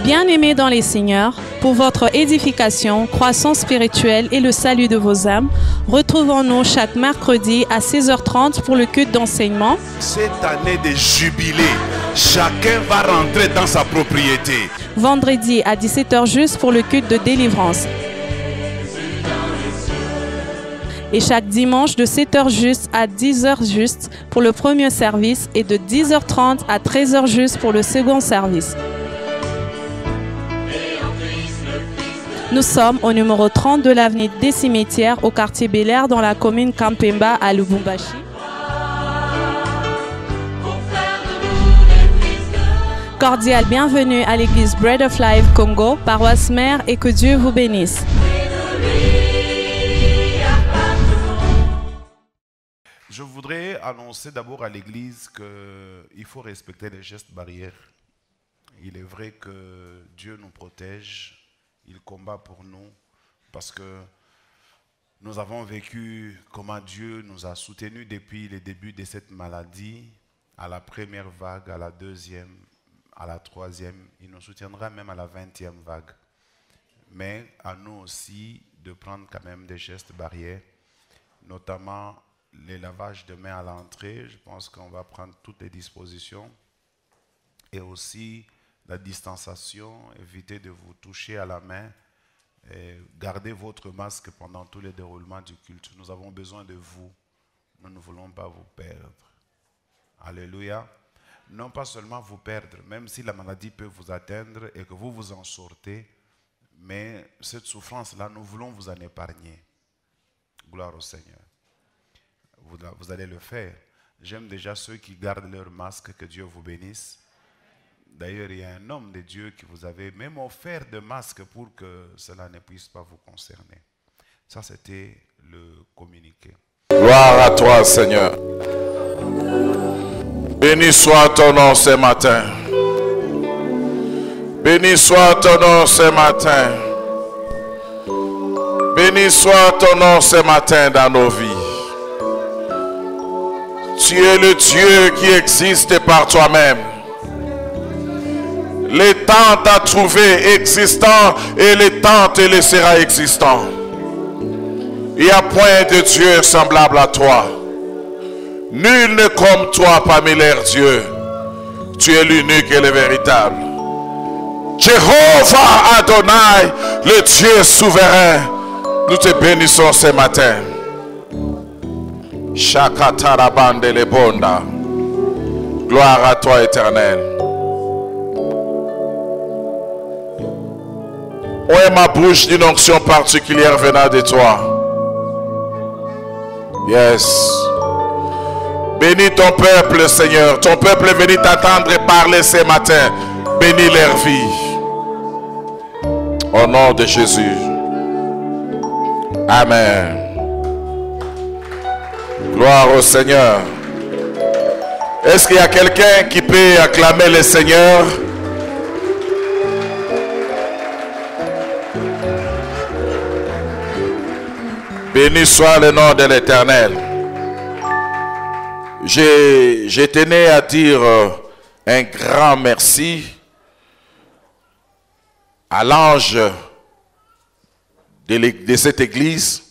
Bien-aimés dans les Seigneurs, pour votre édification, croissance spirituelle et le salut de vos âmes, retrouvons-nous chaque mercredi à 16h30 pour le culte d'enseignement. Cette année de jubilé, chacun va rentrer dans sa propriété. Vendredi à 17h juste pour le culte de délivrance. Et chaque dimanche de 7h juste à 10h juste pour le premier service et de 10h30 à 13h juste pour le second service. Nous sommes au numéro 30 de l'avenue des Cimetières au quartier Bel-Air dans la commune Kampemba à Lubumbashi. Cordial bienvenue à l'église Bread of Life Congo, paroisse mère, et que Dieu vous bénisse. Je voudrais annoncer d'abord à l'église qu'il faut respecter les gestes barrières. Il est vrai que Dieu nous protège. Il combat pour nous parce que nous avons vécu comment Dieu nous a soutenus depuis le début de cette maladie, à la première vague, à la deuxième, à la troisième. Il nous soutiendra même à la 20e vague. Mais à nous aussi de prendre quand même des gestes barrières, notamment les lavages de mains à l'entrée. Je pense qu'on va prendre toutes les dispositions. Et aussi la distanciation, évitez de vous toucher à la main, et gardez votre masque pendant tous les déroulements du culte. Nous avons besoin de vous. Nous ne voulons pas vous perdre. Alléluia. Non pas seulement vous perdre, même si la maladie peut vous atteindre et que vous vous en sortez, mais cette souffrance-là, nous voulons vous en épargner. Gloire au Seigneur. Vous allez le faire. J'aime déjà ceux qui gardent leur masque, que Dieu vous bénisse. D'ailleurs, il y a un homme de Dieu qui vous avait même offert de masques pour que cela ne puisse pas vous concerner. Ça, c'était le communiqué. Gloire à toi, Seigneur. Béni soit ton nom ce matin. Béni soit ton nom ce matin. Béni soit ton nom ce matin dans nos vies. Tu es le Dieu qui existe par toi-même. Les temps t'a trouvé existant et les temps te laissera existant. Il n'y a point de Dieu semblable à toi. Nul n'est comme toi parmi les dieux. Tu es l'unique et le véritable. Jéhovah Adonai, le Dieu souverain, nous te bénissons ce matin. Shakatarabande le bonda. Gloire à toi, Éternel. Où est ma bouche d'une onction particulière venant de toi? Yes. Bénis ton peuple, Seigneur. Ton peuple est venu t'attendre et parler ce matin. Bénis leur vie. Au nom de Jésus. Amen. Gloire au Seigneur. Est-ce qu'il y a quelqu'un qui peut acclamer le Seigneur? Béni soit le nom de l'Éternel. Je tenais à dire un grand merci à l'ange de cette église.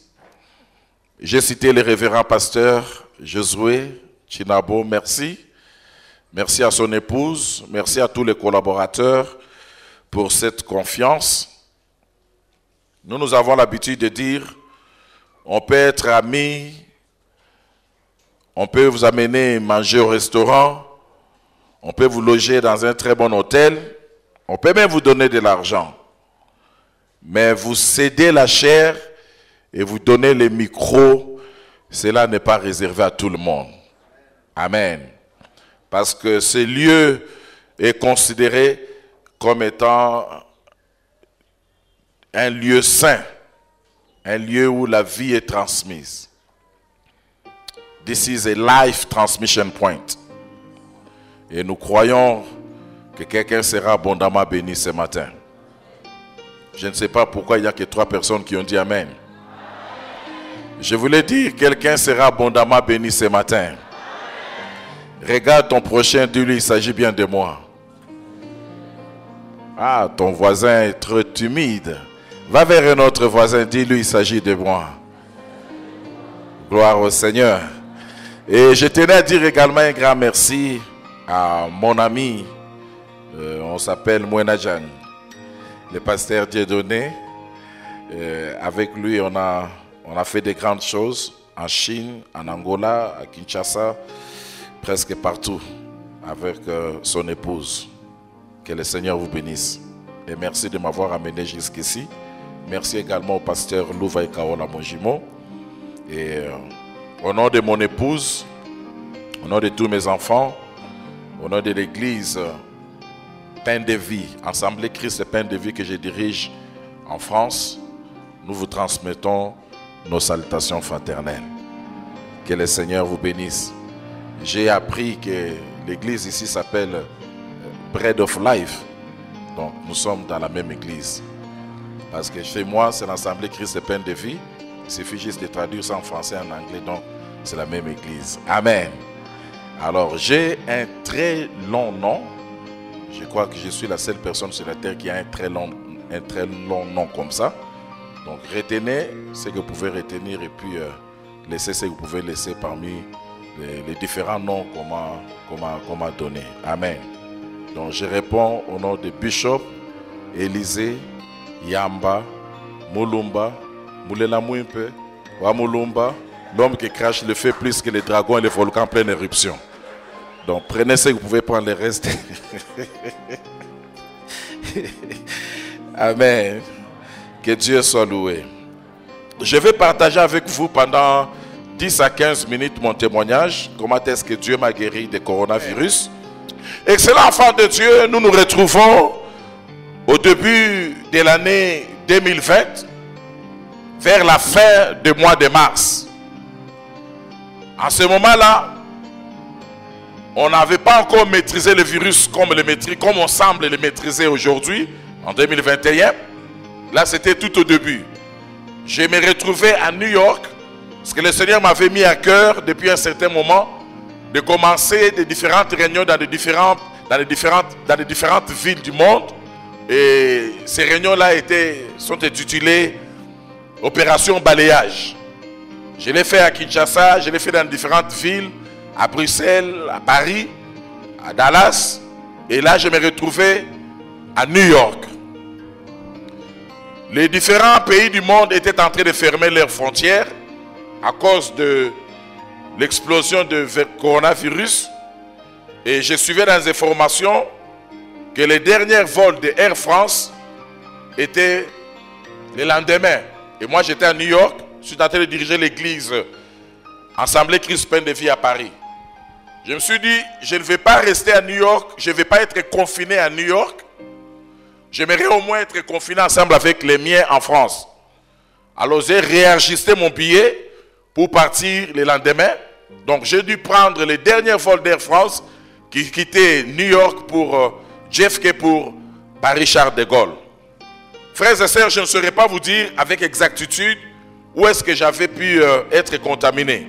J'ai cité le révérend pasteur Josué Chinabo, merci. Merci à son épouse, merci à tous les collaborateurs pour cette confiance. Nous avons l'habitude de dire, on peut être amis, on peut vous amener manger au restaurant, on peut vous loger dans un très bon hôtel, on peut même vous donner de l'argent. Mais vous cédez la chair et vous donnez les micros, cela n'est pas réservé à tout le monde. Amen. Parce que ce lieu est considéré comme étant un lieu saint, un lieu où la vie est transmise. This is a life transmission point. Et nous croyons que quelqu'un sera abondamment béni ce matin. Je ne sais pas pourquoi il n'y a que 3 personnes qui ont dit Amen. Je voulais dire, quelqu'un sera abondamment béni ce matin. Regarde ton prochain, dis-lui, il s'agit bien de moi. Ah, ton voisin est trop timide. Va vers un autre voisin, dis-lui, il s'agit de moi. Gloire au Seigneur. Et je tenais à dire également un grand merci à mon ami, on s'appelle Mouenadjan, le pasteur Dieudonné. Avec lui, on a fait de grandes choses en Chine, en Angola, à Kinshasa, presque partout, avec son épouse. Que le Seigneur vous bénisse. Et merci de m'avoir amené jusqu'ici. Merci également au pasteur Louvaï Kaola Monjimo. Et au nom de mon épouse, au nom de tous mes enfants, au nom de l'église Pain de Vie, Assemblée Christ Pain de Vie que je dirige en France, nous vous transmettons nos salutations fraternelles. Que le Seigneur vous bénisse. J'ai appris que l'église ici s'appelle Bread of Life. Donc nous sommes dans la même église. Parce que chez moi, c'est l'Assemblée Christ Pain de Vie. Il suffit juste de traduire ça en français et en anglais. Donc c'est la même église. Amen. Alors j'ai un très long nom. Je crois que je suis la seule personne sur la terre qui a un très long nom comme ça. Donc retenez ce que vous pouvez retenir et puis laissez ce que vous pouvez laisser parmi les différents noms qu'on m'a donnés. Amen. Donc je réponds au nom de Bishop Élisée Yamba Mulumba Moulela Mouimpe Wa Mulumba, l'homme qui crache le feu plus que les dragons et les volcans en pleine éruption. Donc prenez ce que vous pouvez prendre le reste. Amen. Que Dieu soit loué. Je vais partager avec vous pendant 10 à 15 minutes mon témoignage. Comment est-ce que Dieu m'a guéri du coronavirus. Excellent enfant de Dieu, nous nous retrouvons au début de l'année 2020, vers la fin du mois de mars. En ce moment-là, on n'avait pas encore maîtrisé le virus comme on semble le maîtriser aujourd'hui, en 2021. Là, c'était tout au début. Je me retrouvais à New York, parce que le Seigneur m'avait mis à cœur depuis un certain moment de commencer des différentes réunions dans les différentes villes du monde. Et ces réunions-là sont intitulées Opération Balayage. Je l'ai fait à Kinshasa, je l'ai fait dans différentes villes, à Bruxelles, à Paris, à Dallas. Et là, je me retrouvais à New York. Les différents pays du monde étaient en train de fermer leurs frontières à cause de l'explosion de coronavirus. Et je suivais dans les informations que les derniers vols de Air France étaient le lendemain. Et moi, j'étais à New York. Je suis en train de diriger l'église Assemblée Christ Pain de Vie à Paris. Je me suis dit, je ne vais pas rester à New York. Je ne vais pas être confiné à New York. J'aimerais au moins être confiné ensemble avec les miens en France. Alors j'ai réenregistré mon billet pour partir le lendemain. Donc j'ai dû prendre les derniers vols d'Air France qui quittaient New York pour JFK pour Paris-Charles de Gaulle. Frères et sœurs, je ne saurais pas vous dire avec exactitude où est-ce que j'avais pu être contaminé.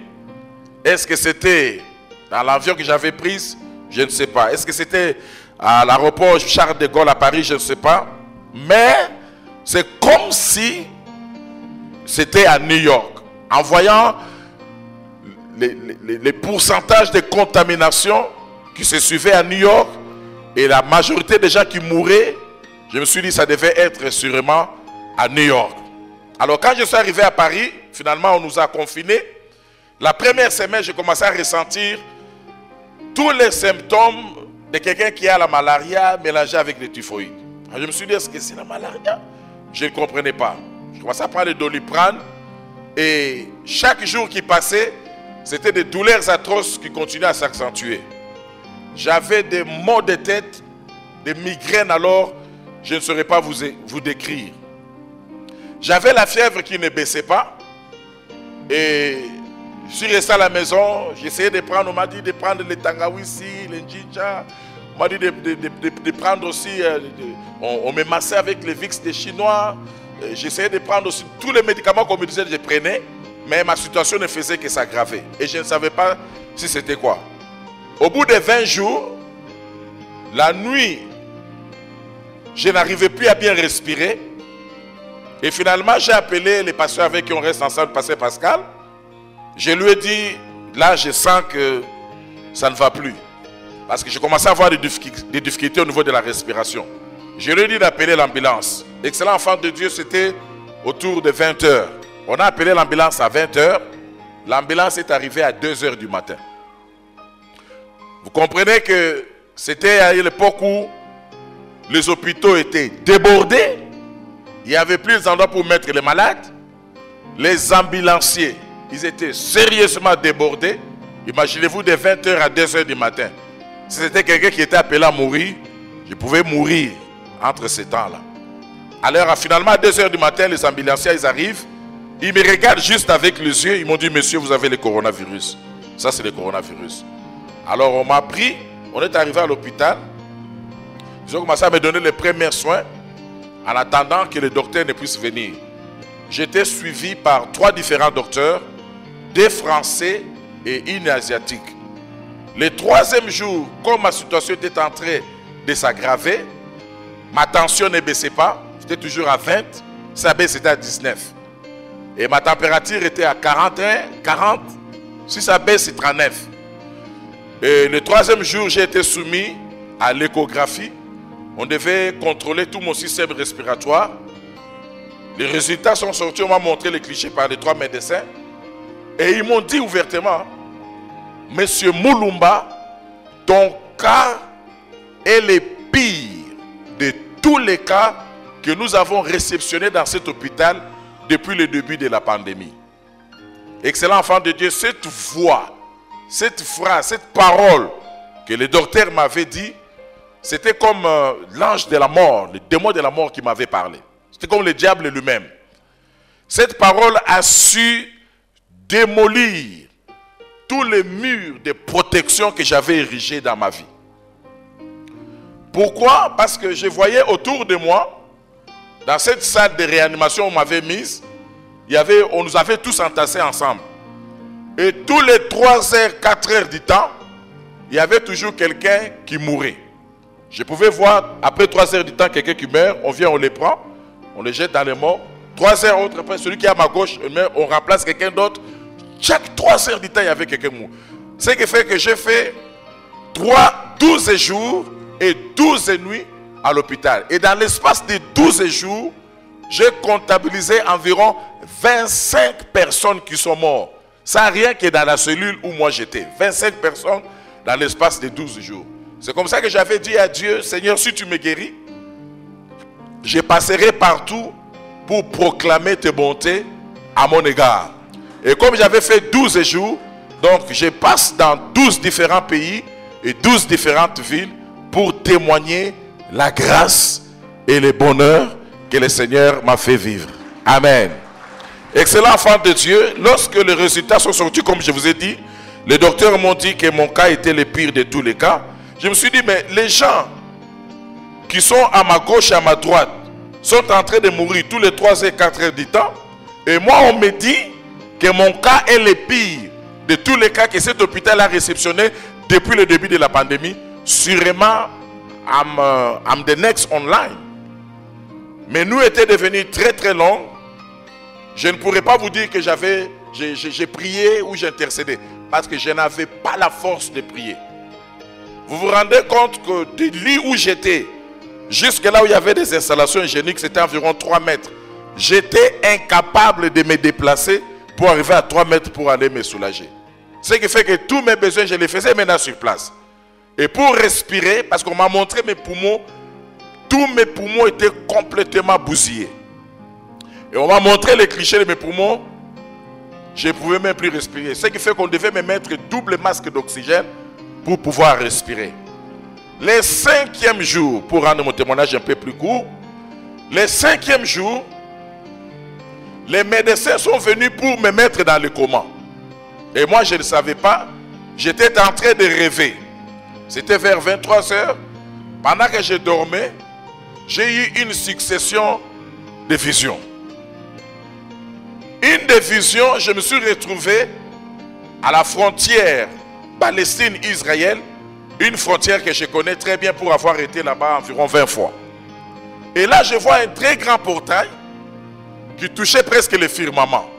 Est-ce que c'était dans l'avion que j'avais pris? Je ne sais pas. Est-ce que c'était à l'aéroport Charles de Gaulle à Paris? Je ne sais pas. Mais c'est comme si c'était à New York. En voyant les pourcentages de contamination qui se suivaient à New York et la majorité des gens qui mouraient, je me suis dit que ça devait être sûrement à New York. Alors quand je suis arrivé à Paris, finalement on nous a confinés. La première semaine, j'ai commencé à ressentir tous les symptômes de quelqu'un qui a la malaria mélangée avec le typhoïde. Alors, je me suis dit, est-ce que c'est la malaria? Je ne comprenais pas. Je commençais à prendre le Doliprane et chaque jour qui passait, c'était des douleurs atroces qui continuaient à s'accentuer. J'avais des maux de tête, des migraines, alors je ne saurais pas vous décrire. J'avais la fièvre qui ne baissait pas et je suis resté à la maison, j'essayais de prendre, on m'a dit de prendre le tangawizi, le njinja, on m'a dit de prendre aussi, on me massait avec les Vicks des Chinois, j'essayais de prendre aussi tous les médicaments qu'on me disait que je prenais, mais ma situation ne faisait que s'aggraver et je ne savais pas si c'était quoi. Au bout de 20 jours, la nuit Je n'arrivais plus à bien respirer. Et finalement, j'ai appelé les pasteurs avec qui on reste ensemble, le pasteur Pascal. Je lui ai dit, là, je sens que ça ne va plus. Parce que j'ai commencé à avoir des difficultés au niveau de la respiration. Je lui ai dit d'appeler l'ambulance. Excellent enfant de Dieu, c'était autour de 20 h. On a appelé l'ambulance à 20 h. L'ambulance est arrivée à 2 h du matin. Vous comprenez que c'était à l'époque où les hôpitaux étaient débordés. Il n'y avait plus d'endroits pour mettre les malades. Les ambulanciers, ils étaient sérieusement débordés. Imaginez-vous de 20 h à 2 h du matin. Si c'était quelqu'un qui était appelé à mourir, je pouvais mourir entre ces temps-là. Alors finalement à 2 h du matin, les ambulanciers ils arrivent. Ils me regardent juste avec les yeux. Ils m'ont dit, monsieur, vous avez le coronavirus. Ça, c'est le coronavirus. Alors on m'a pris. On est arrivé à l'hôpital. Ils ont commencé à me donner les premiers soins en attendant que le docteur ne puisse venir. J'étais suivi par 3 différents docteurs, 2 Français et 1 Asiatique. Le 3e jour, comme ma situation était en train de s'aggraver, ma tension ne baissait pas. J'étais toujours à 20, ça baissait à 19. Et ma température était à 41, 40, si ça baisse c'est 39. Et le 3e jour, j'ai été soumis à l'échographie. On devait contrôler tout mon système respiratoire. Les résultats sont sortis, on m'a montré les clichés par les 3 médecins. Et ils m'ont dit ouvertement, monsieur Moulumba, ton cas est le pire de tous les cas que nous avons réceptionnés dans cet hôpital depuis le début de la pandémie. Excellent enfant de Dieu, cette voix, cette phrase, cette parole que le docteur m'avait dit, c'était comme l'ange de la mort, le démon de la mort qui m'avait parlé. C'était comme le diable lui-même. Cette parole a su démolir tous les murs de protection que j'avais érigés dans ma vie. Pourquoi? Parce que je voyais autour de moi, dans cette salle de réanimation où on m'avait mise, on nous avait tous entassés ensemble. Et tous les 3 h, 4 h du temps, il y avait toujours quelqu'un qui mourait. Je pouvais voir, après 3 h du temps, quelqu'un qui meurt, on vient, on les prend, on les jette dans les morts. 3 h autres, après, celui qui est à ma gauche, on remplace quelqu'un d'autre. Chaque 3 h du temps, il y avait quelqu'un mort. Ce qui fait que j'ai fait 12 jours et 12 nuits à l'hôpital. Et dans l'espace de 12 jours, j'ai comptabilisé environ 25 personnes qui sont mortes. Ça rien que dans la cellule où moi j'étais. 25 personnes dans l'espace de 12 jours. C'est comme ça que j'avais dit à Dieu, Seigneur, si tu me guéris, je passerai partout pour proclamer tes bontés à mon égard. Et comme j'avais fait 12 jours, donc je passe dans 12 différents pays et 12 différentes villes pour témoigner la grâce et le bonheur que le Seigneur m'a fait vivre. Amen. Excellent enfant de Dieu, lorsque les résultats sont sortis, comme je vous ai dit, les docteurs m'ont dit que mon cas était le pire de tous les cas. Je me suis dit, mais les gens qui sont à ma gauche et à ma droite sont en train de mourir tous les 3 et 4 heures du temps. Et moi, on me dit que mon cas est le pire de tous les cas que cet hôpital a réceptionné depuis le début de la pandémie. Sûrement, I'm the next online. Mais nous était devenu très très long. Je ne pourrais pas vous dire que j'ai prié ou j'intercédais. Parce que je n'avais pas la force de prier. Vous vous rendez compte que du lit où j'étais, jusque là où il y avait des installations hygiéniques, c'était environ 3 mètres. J'étais incapable de me déplacer pour arriver à 3 mètres pour aller me soulager. Ce qui fait que tous mes besoins, je les faisais maintenant sur place. Et pour respirer, parce qu'on m'a montré mes poumons, tous mes poumons étaient complètement bousillés. Et on m'a montré les clichés de mes poumons, je ne pouvais même plus respirer. Ce qui fait qu'on devait me mettre double masque d'oxygène pour pouvoir respirer. Le 5e jour, pour rendre mon témoignage un peu plus court, le 5e jour, les médecins sont venus pour me mettre dans le coma. Et moi, je ne savais pas. J'étais en train de rêver. C'était vers 23 h. Pendant que je dormais, j'ai eu une succession de visions. Une des visions, je me suis retrouvé à la frontière Palestine-Israël, une frontière que je connais très bien pour avoir été là-bas environ 20 fois. Et là, je vois un très grand portail qui touchait presque le firmament.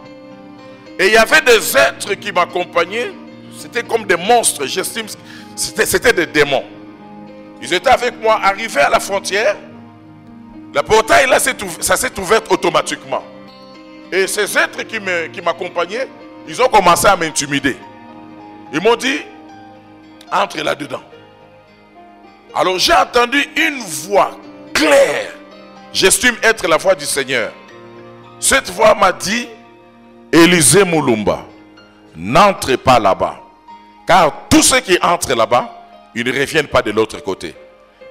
Et il y avait des êtres qui m'accompagnaient. C'était comme des monstres. J'estime que c'était des démons. Ils étaient avec moi, arrivés à la frontière. Le portail, là, ça s'est ouvert automatiquement. Et ces êtres qui m'accompagnaient, ils ont commencé à m'intimider. Ils m'ont dit, entre là-dedans. Alors j'ai entendu une voix claire. J'estime être la voix du Seigneur. Cette voix m'a dit, Élisée Moulumba, n'entrez pas là-bas. Car tous ceux qui entrent là-bas, ils ne reviennent pas de l'autre côté.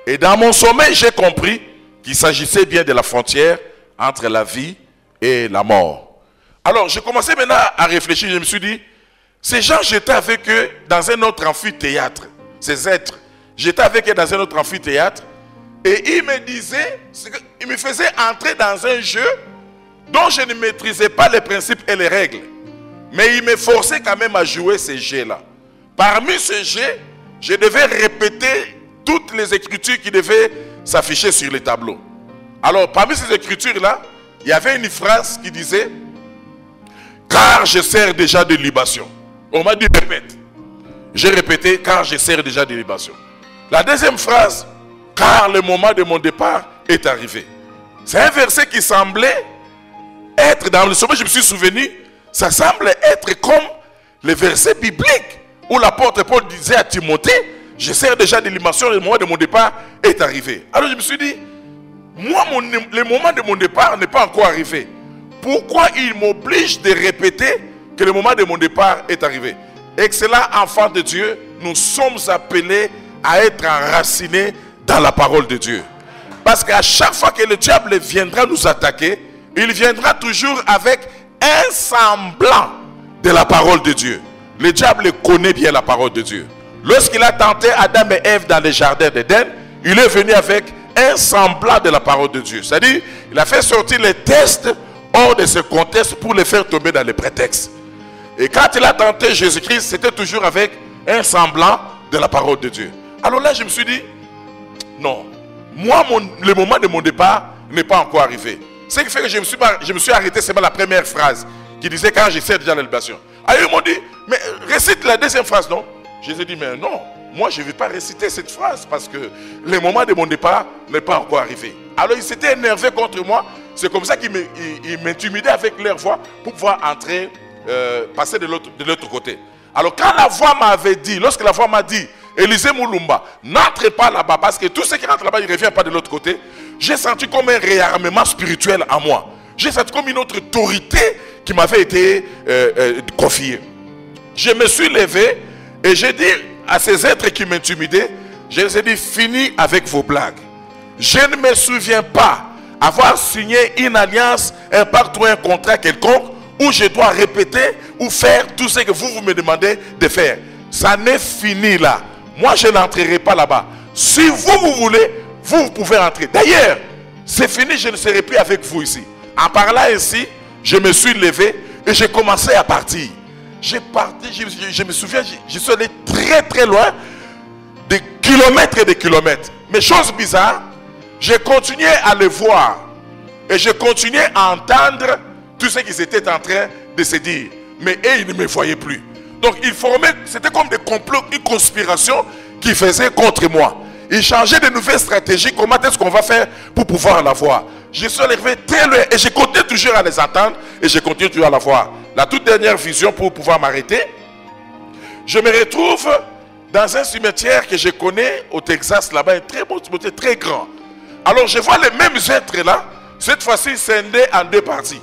Et dans mon sommeil, j'ai compris qu'il s'agissait bien de la frontière entre la vie et la mort. Alors, j'ai commencé maintenant à réfléchir. Je me suis dit, ces gens, j'étais avec eux dans un autre amphithéâtre. Ces êtres, j'étais avec eux dans un autre amphithéâtre. Et ils me disaient, ils me faisaient entrer dans un jeu dont je ne maîtrisais pas les principes et les règles. Mais ils me forçaient quand même à jouer ces jeux-là. Parmi ces jeux, je devais répéter toutes les écritures qui devaient s'afficher sur les tableaux. Alors, parmi ces écritures-là, il y avait une phrase qui disait « Car je sers déjà de libation ». On m'a dit « Répète ». J'ai répété « Car je sers déjà de libation ». La deuxième phrase « Car le moment de mon départ est arrivé ». C'est un verset qui semblait être dans le sommeil. Je me suis souvenu, ça semble être comme le verset biblique où l'apôtre Paul disait à Timothée, je sers déjà de libation, le moment de mon départ est arrivé. Alors je me suis dit, moi, le moment de mon départ n'est pas encore arrivé. Pourquoi il m'oblige de répéter que le moment de mon départ est arrivé? Excellent enfant de Dieu, nous sommes appelés à être enracinés dans la parole de Dieu. Parce qu'à chaque fois que le diable viendra nous attaquer, il viendra toujours avec un semblant de la parole de Dieu. Le diable connaît bien la parole de Dieu. Lorsqu'il a tenté Adam et Ève dans le jardin d'Éden, il est venu avec un semblant de la parole de Dieu. C'est-à-dire, il a fait sortir les tests hors de ce contexte pour les faire tomber dans les prétextes. Et quand il a tenté Jésus-Christ, c'était toujours avec un semblant de la parole de Dieu. Alors là, je me suis dit, non, moi, le moment de mon départ n'est pas encore arrivé. Ce qui fait que je me suis arrêté, c'est la première phrase qui disait quand je sers déjà la libation. Alors ils m'ont dit, mais récite la deuxième phrase, non? Je les ai dit, mais non, moi je ne vais pas réciter cette phrase parce que le moment de mon départ n'est pas encore arrivé. Alors ils s'étaient énervés contre moi. C'est comme ça qu'ils m'intimidaient avec leur voix pour pouvoir entrer, passer de l'autre côté. Alors quand la voix m'avait dit, lorsque la voix m'a dit, Élisée Moulumba, n'entrez pas là-bas parce que tous ceux qui rentrent là-bas, ils ne reviennent pas de l'autre côté. J'ai senti comme un réarmement spirituel en moi. J'ai senti comme une autre autorité qui m'avait été confiée. Je me suis levé et j'ai dit à ces êtres qui m'intimidaient, je les ai dit, fini avec vos blagues. Je ne me souviens pas avoir signé une alliance, un pacte ou un contrat quelconque où je dois répéter ou faire tout ce que vous me demandez de faire. Ça n'est fini là. Moi, je n'entrerai pas là-bas. Si vous voulez, vous pouvez entrer. D'ailleurs, c'est fini, je ne serai plus avec vous ici. En parlant ainsi, je me suis levé et j'ai commencé à partir. J'ai parti, je me souviens, je suis allé très très loin, des kilomètres et des kilomètres. Mais chose bizarre, j'ai continué à le voir et j'ai continué à entendre tout ce qu'ils étaient en train de se dire. Mais eux, ils ne me voyaient plus. Donc, ils formaient, c'était comme des complots, une conspiration qu'ils faisaient contre moi. Ils changeaient de nouvelles stratégies. Comment est-ce qu'on va faire pour pouvoir la voir? Je suis arrivé très loin et je continue toujours à les entendre et je continue toujours à la voir. La toute dernière vision pour pouvoir m'arrêter, je me retrouve dans un cimetière que je connais au Texas, là-bas, un très beau cimetière, très grand. Alors je vois les mêmes êtres là, cette fois-ci scindés en deux parties.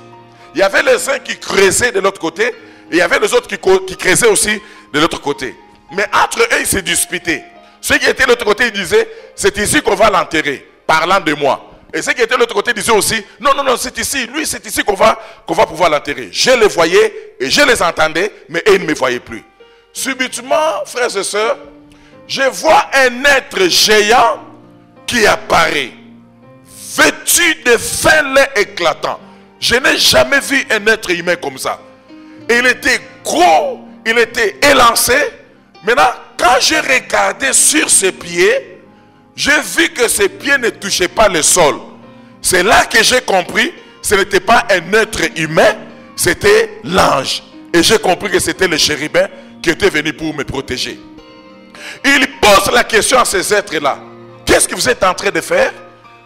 Il y avait les uns qui creusaient de l'autre côté et il y avait les autres qui creusaient aussi de l'autre côté. Mais entre eux, ils se disputaient. Ceux qui étaient de l'autre côté, ils disaient, c'est ici qu'on va l'enterrer, parlant de moi. Et ceux qui étaient de l'autre côté disaient aussi, non, non, non, c'est ici, lui, c'est ici qu'on va pouvoir l'enterrer. Je les voyais et je les entendais, mais ils ne me voyaient plus. Subitement, frères et sœurs, je vois un être géant qui apparaît, vêtu de fin lait éclatant. Je n'ai jamais vu un être humain comme ça. Il était gros, il était élancé. Maintenant, quand j'ai regardé sur ses pieds, j'ai vu que ses pieds ne touchaient pas le sol. C'est là que j'ai compris, ce n'était pas un être humain, c'était l'ange. Et j'ai compris que c'était le chérubin qui était venu pour me protéger. Il pose la question à ces êtres-là. Qu'est-ce que vous êtes en train de faire?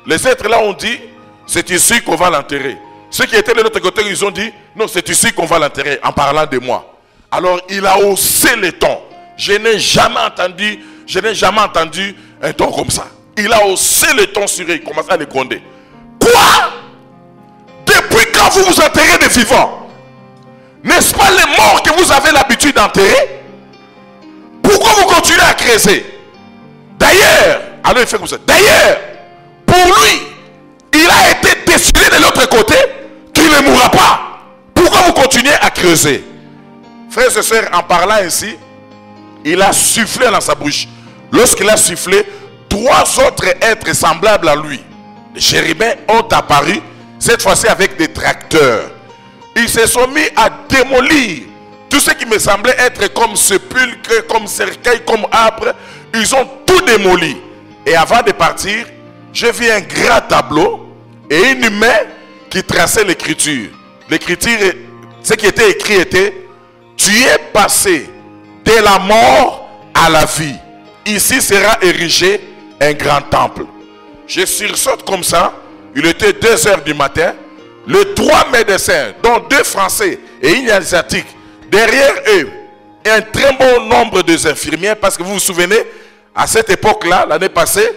Les êtres-là ont dit, c'est ici qu'on va l'enterrer. Ceux qui étaient de l'autre côté, ils ont dit, non, c'est ici qu'on va l'enterrer, en parlant de moi. Alors, il a haussé le ton. Je n'ai jamais entendu un ton comme ça. Il a haussé le ton sur eux, il commence à les gronder. Quoi? Depuis quand vous vous enterrez des vivants? N'est-ce pas les morts que vous avez l'habitude d'enterrer? Pourquoi vous continuez à creuser? D'ailleurs, alors il fait comme ça. D'ailleurs, pour lui, il a été décidé de l'autre côté qu'il ne mourra pas. Pourquoi vous continuez à creuser? Frères et sœurs, en parlant ainsi, il a soufflé dans sa bouche. Lorsqu'il a soufflé, 3 autres êtres semblables à lui, les chérubins, ont apparu, cette fois-ci avec des tracteurs. Ils se sont mis à démolir tout ce qui me semblait être comme sépulcre, comme cercueil, comme arbre. Ils ont tout démoli. Et avant de partir, j'ai vu un grand tableau et une main qui traçait l'écriture. L'écriture, ce qui était écrit était: tu es passé de la mort à la vie. Ici sera érigé un grand temple. Je sursaute comme ça. Il était 2 h du matin. Les 3 médecins, dont 2 Français et une Asiatique, derrière eux, un très bon nombre d'infirmières, parce que vous vous souvenez, à cette époque-là, l'année passée,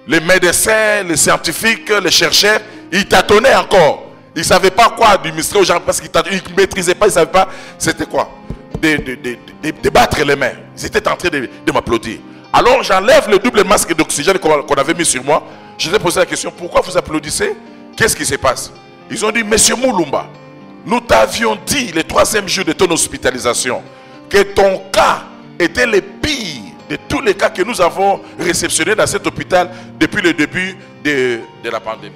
les médecins, les scientifiques, les chercheurs, ils tâtonnaient encore. Ils ne savaient pas quoi administrer aux gens parce qu'ils ne maîtrisaient pas, ils ne savaient pas c'était quoi. De battre les mains. Ils étaient en train de m'applaudir. Alors j'enlève le double masque d'oxygène qu'on avait mis sur moi. Je leur ai posé la question: pourquoi vous applaudissez? Qu'est-ce qui se passe? Ils ont dit: Monsieur Moulumba, nous t'avions dit le 3e jour de ton hospitalisation que ton cas était le pire de tous les cas que nous avons réceptionnés dans cet hôpital depuis le début de la pandémie.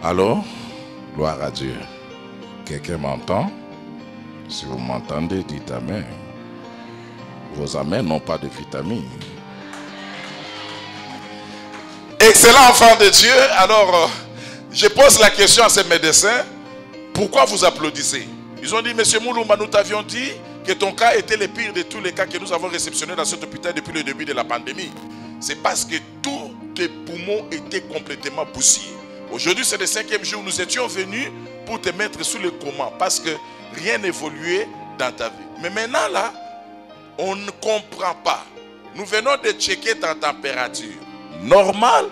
Alors, gloire à Dieu. Quelqu'un m'entend? Si vous m'entendez, dites amen. Vos amens n'ont pas de vitamine. Excellent enfant de Dieu. Alors, je pose la question à ces médecins: pourquoi vous applaudissez? Ils ont dit: Monsieur Moulumba, nous t'avions dit que ton cas était le pire de tous les cas que nous avons réceptionnés dans cet hôpital depuis le début de la pandémie. C'est parce que tous tes poumons étaient complètement bousillés. Aujourd'hui, c'est le 5e jour. Nous étions venus pour te mettre sous le coma parce que rien n'évoluait dans ta vie. Mais maintenant, là, on ne comprend pas. Nous venons de checker ta température. Normal,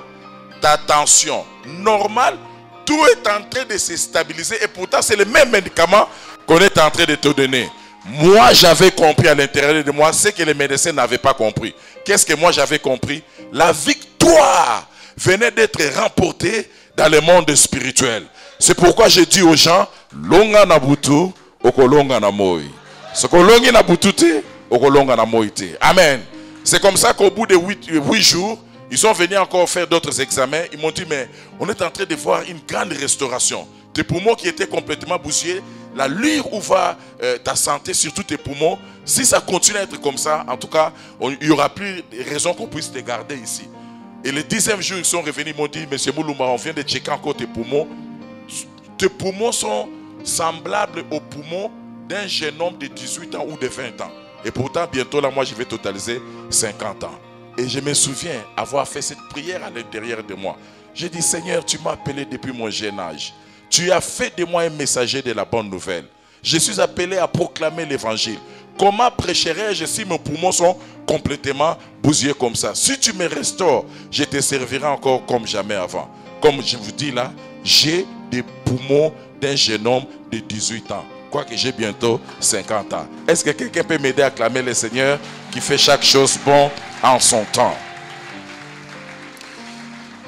ta tension. Normal, tout est en train de se stabiliser. Et pourtant, c'est le même médicament qu'on est en train de te donner. Moi, j'avais compris à l'intérieur de moi ce que les médecins n'avaient pas compris. Qu'est-ce que moi j'avais compris? La victoire venait d'être remportée dans le monde spirituel. C'est pourquoi je dis aux gens: longa na butu, okolonga na moi. Ce kolongi na butute, okolonga na moi te. Amen. C'est comme ça qu'au bout de 8 jours, ils sont venus encore faire d'autres examens. Ils m'ont dit: mais on est en train de voir une grande restauration. Tes poumons qui étaient complètement bousillés, la lueur où va ta santé, surtout tes poumons, si ça continue à être comme ça, en tout cas, il n'y aura plus de raison qu'on puisse te garder ici. Et le 10e jour, ils sont revenus, ils m'ont dit: Monsieur Moulumba, on vient de checker encore tes poumons. Tes poumons sont semblables aux poumons d'un jeune homme de 18 ans ou de 20 ans. Et pourtant, bientôt là, moi, je vais totaliser 50 ans. Et je me souviens avoir fait cette prière à l'intérieur de moi. J'ai dit: Seigneur, tu m'as appelé depuis mon jeune âge. Tu as fait de moi un messager de la bonne nouvelle. Je suis appelé à proclamer l'évangile. Comment prêcherai-je si mes poumons sont complètement bousillés comme ça? Si tu me restaures, je te servirai encore comme jamais avant. Comme je vous dis là, j'ai des poumons d'un jeune homme de 18 ans. Quoique j'ai bientôt 50 ans. Est-ce que quelqu'un peut m'aider à acclamer le Seigneur qui fait chaque chose bon en son temps?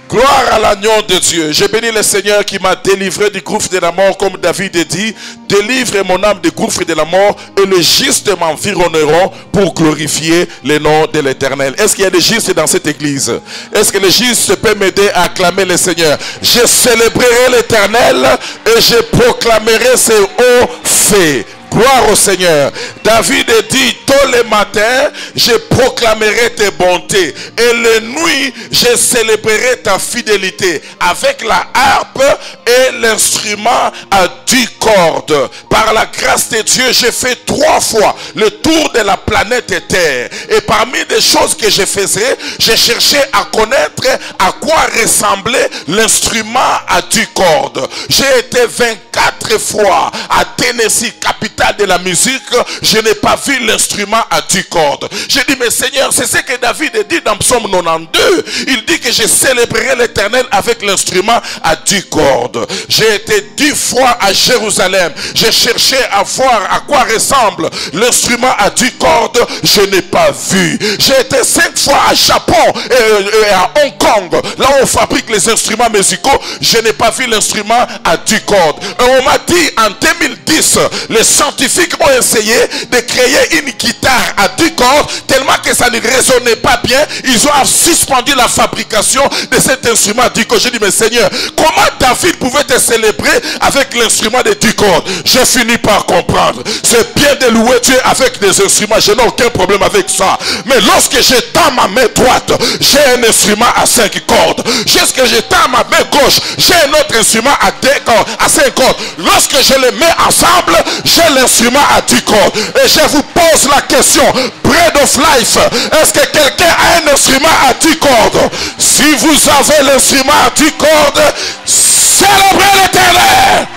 Gloire à l'agneau de Dieu. Je bénis le Seigneur qui m'a délivré du gouffre de la mort, comme David dit: délivre mon âme du gouffre de la mort, et les justes m'environneront pour glorifier le nom de l'Éternel. Est-ce qu'il y a des justes dans cette église? Est-ce que les justes peuvent m'aider à acclamer le Seigneur? Je célébrerai l'Éternel et je proclamerai ses hauts faits. Gloire au Seigneur. David dit: tôt le matin, je proclamerai tes bontés. Et les nuits, je célébrerai ta fidélité avec la harpe et l'instrument à 10 cordes. Par la grâce de Dieu, j'ai fait 3 fois le tour de la planète Terre. Et parmi les choses que je faisais, j'ai cherché à connaître à quoi ressemblait l'instrument à 10 cordes. J'ai été 24 fois à Tennessee, capitale de la musique. Je n'ai pas vu l'instrument à 10 cordes. J'ai dit, mais Seigneur, c'est ce que David dit dans Psaume 92. Il dit que je célébrerai l'Éternel avec l'instrument à 10 cordes. J'ai été 10 fois à Jérusalem. J'ai cherché à voir à quoi ressemble l'instrument à 10 cordes. Je n'ai pas vu. J'ai été 5 fois à Japon et à Hong Kong, là où on fabrique les instruments musicaux. Je n'ai pas vu l'instrument à 10 cordes. Et on m'a dit en 2010, les scientifiques ont essayé de créer une guitare à 10 cordes, tellement que ça ne résonnait pas bien. Ils ont suspendu la fabrication de cet instrument à 10 cordes. J'ai dit, mais Seigneur, comment David pouvait te célébrer avec l'instrument de 10 cordes? J'ai fini par comprendre. C'est bien de louer Dieu avec des instruments, je n'ai aucun problème avec ça. Mais lorsque je tends ma main droite, j'ai un instrument à 5 cordes. Lorsque je tends ma main gauche, j'ai un autre instrument à 2 cordes, à 5 cordes. Lorsque je les mets ensemble, j'ai l'instrument à 10 cordes. Et je vous pose la question, Bread of Life, est-ce que quelqu'un a un instrument à 10 cordes? Si vous avez l'instrument à 10 cordes, célébrez l'Éternel.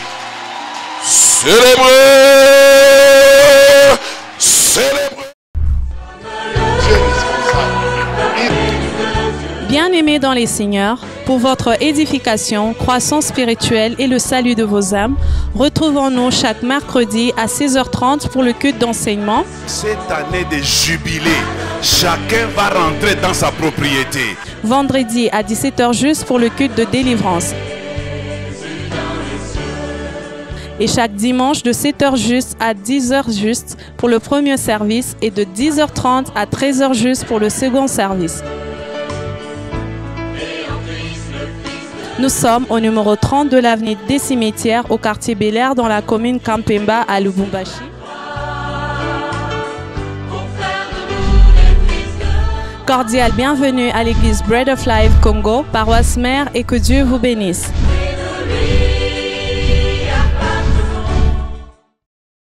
Célébrez. Célébrez. Bien-aimés dans les Seigneurs, pour votre édification, croissance spirituelle et le salut de vos âmes, retrouvons-nous chaque mercredi à 16h30 pour le culte d'enseignement. Cette année de jubilé, chacun va rentrer dans sa propriété. Vendredi à 17h juste pour le culte de délivrance. Et chaque dimanche de 7h juste à 10h juste pour le premier service et de 10h30 à 13h juste pour le second service. Nous sommes au numéro 30 de l'avenue des Cimetières au quartier Bel-Air dans la commune Kampemba à Lubumbashi. Cordial bienvenue à l'église Bread of Life Congo, paroisse mère, et que Dieu vous bénisse.